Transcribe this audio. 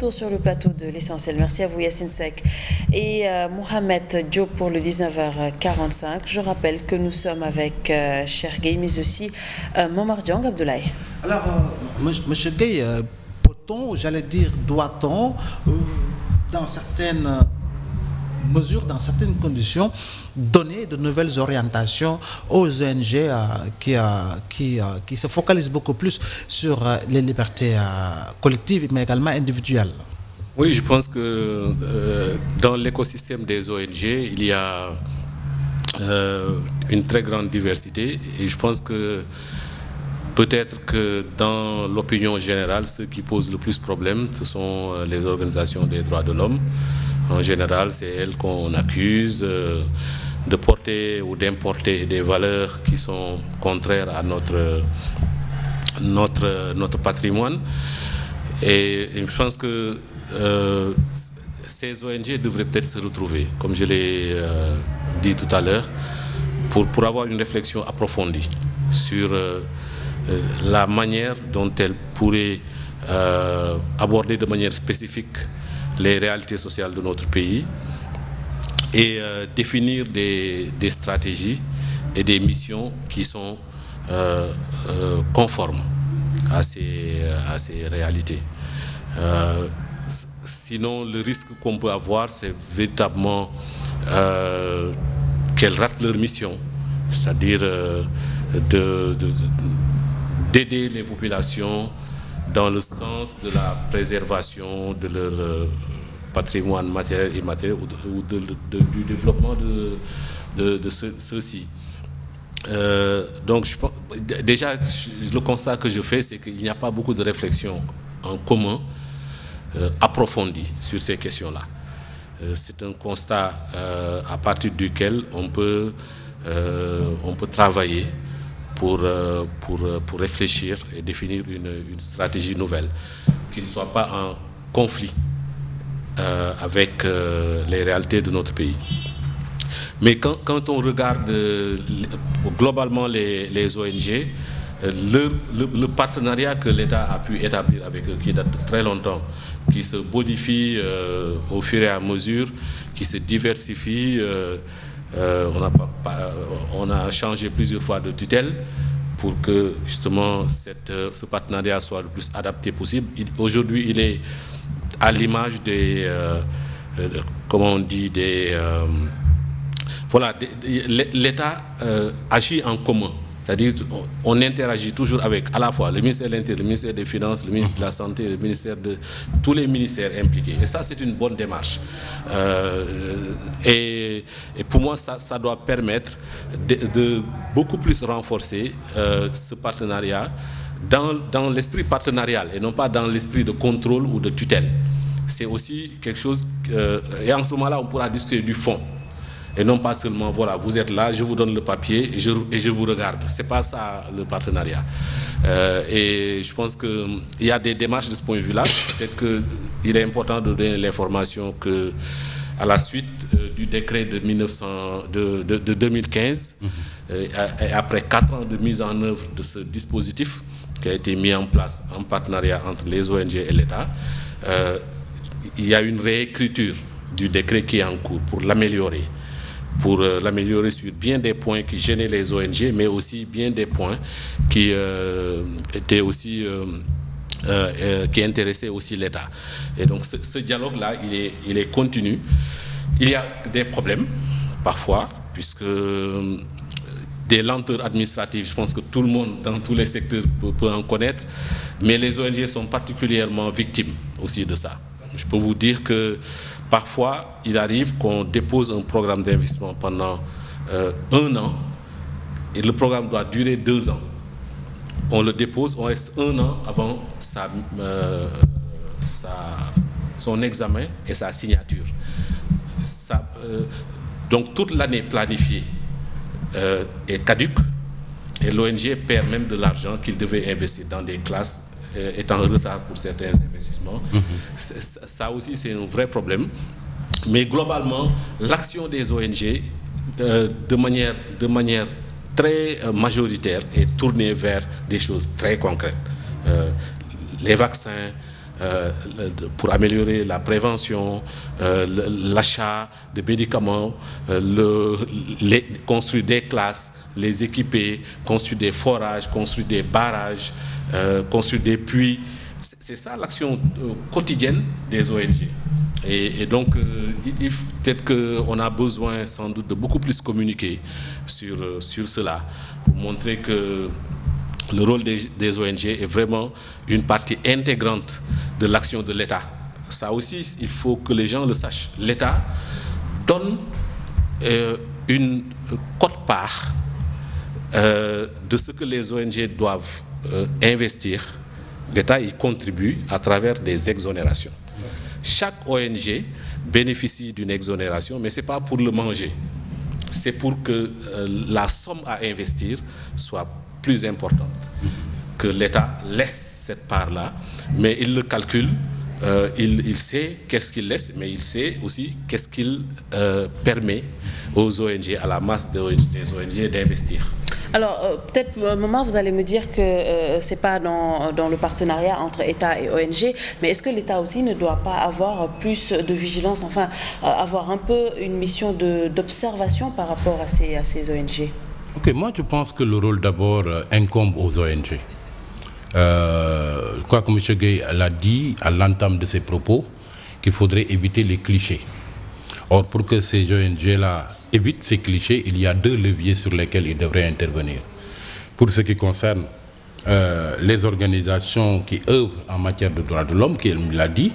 retour sur le plateau de l'essentiel. Merci à vous Yassine Seck et Mohamed Diop pour le 19h45. Je rappelle que nous sommes avec Cheikh Gueye, mais aussi Momar Diong Abdoulaye. Alors, Monsieur Gueye, peut-on, j'allais dire, doit-on, dans certaines mesures, dans certaines conditions, donner de nouvelles orientations aux ONG qui se focalisent beaucoup plus sur les libertés collectives mais également individuelles? Oui, je pense que dans l'écosystème des ONG, il y a une très grande diversité et je pense que peut-être que dans l'opinion générale, ce qui pose le plus problème, ce sont les organisations des droits de l'homme. En général, c'est elles qu'on accuse de porter ou d'importer des valeurs qui sont contraires à notre patrimoine. Et je pense que ces ONG devraient peut-être se retrouver, comme je l'ai dit tout à l'heure, pour avoir une réflexion approfondie sur la manière dont elles pourraient aborder de manière spécifique les réalités sociales de notre pays et définir des stratégies et des missions qui sont conformes à ces réalités. Sinon, le risque qu'on peut avoir, c'est véritablement qu'elles ratent leur mission, c'est-à-dire d'aider les populations dans le sens de la préservation de leur patrimoine matériel et immatériel ou du développement de ceux-ci. Donc, déjà, le constat que je fais, c'est qu'il n'y a pas beaucoup de réflexion en commun approfondie sur ces questions-là. C'est un constat à partir duquel on peut travailler pour réfléchir et définir une stratégie nouvelle qui ne soit pas en conflit avec les réalités de notre pays. Mais quand on regarde globalement les ONG, le partenariat que l'État a pu établir avec eux, qui date de très longtemps, qui se modifie au fur et à mesure, qui se diversifie, on a changé plusieurs fois de tutelle pour que justement ce partenariat soit le plus adapté possible. Aujourd'hui, il est à l'image des, comment on dit, voilà, l'État agit en commun. C'est-à-dire on interagit toujours avec à la fois le ministère de l'Intérieur, le ministère des Finances, le ministère de la Santé, le ministère de tous les ministères impliqués. Et ça, c'est une bonne démarche. Et pour moi, ça doit permettre de beaucoup plus renforcer ce partenariat dans l'esprit partenarial et non pas dans l'esprit de contrôle ou de tutelle. C'est aussi quelque chose... et en ce moment-là, on pourra discuter du fond. Et non pas seulement, voilà, vous êtes là, je vous donne le papier et je vous regarde. C'est pas ça le partenariat. Et je pense qu'il y a des démarches de ce point de vue-là. Peut-être qu'il est important de donner l'information que, à la suite du décret de 2015, et après 4 ans de mise en œuvre de ce dispositif qui a été mis en place en partenariat entre les ONG et l'État, il y a une réécriture du décret qui est en cours pour l'améliorer. Pour l'améliorer sur bien des points qui gênaient les ONG, mais aussi bien des points qui étaient aussi qui intéressaient aussi l'État. Et donc ce dialogue-là, il est continu. Il y a des problèmes parfois, puisque des lenteurs administratives, je pense que tout le monde dans tous les secteurs peut en connaître, mais les ONG sont particulièrement victimes aussi de ça. Je peux vous dire que parfois, il arrive qu'on dépose un programme d'investissement pendant 1 an et le programme doit durer 2 ans. On le dépose, on reste 1 an avant son examen et sa signature. Donc toute l'année planifiée est caduque et l'ONG perd même de l'argent qu'il devait investir dans des classes est en retard pour certains investissements. Ça aussi, c'est un vrai problème. Mais globalement, l'action des ONG, de manière très majoritaire, est tournée vers des choses très concrètes. Les vaccins, pour améliorer la prévention, l'achat de médicaments, construire des classes, les équiper, construire des forages, construire des barrages, construire des puits. C'est ça l'action quotidienne des ONG. Et donc, peut-être qu'on a besoin sans doute de beaucoup plus communiquer sur cela, pour montrer que le rôle des ONG est vraiment une partie intégrante de l'action de l'État. Ça aussi, il faut que les gens le sachent. L'État donne une quote-part de ce que les ONG doivent investir. L'État y contribue à travers des exonérations. Chaque ONG bénéficie d'une exonération, mais ce n'est pas pour le manger. C'est pour que la somme à investir soit plus importante. Que l'État laisse cette part-là, mais il le calcule, il sait qu'est-ce qu'il laisse, mais il sait aussi qu'est-ce qu'il permet aux ONG, à la masse des ONG d'investir. Alors, peut-être, Maman, vous allez me dire que ce n'est pas dans le partenariat entre État et ONG, mais est-ce que l'État aussi ne doit pas avoir plus de vigilance, enfin, avoir un peu une mission d'observation par rapport à ces ONG? Ok, moi je pense que le rôle d'abord incombe aux ONG. Je crois que M. Gueye l'a dit à l'entame de ses propos, qu'il faudrait éviter les clichés. Or, pour que ces ONG-là évitent ces clichés, il y a deux leviers sur lesquels ils devraient intervenir. Pour ce qui concerne les organisations qui œuvrent en matière de droits de l'homme, comme il l'a dit,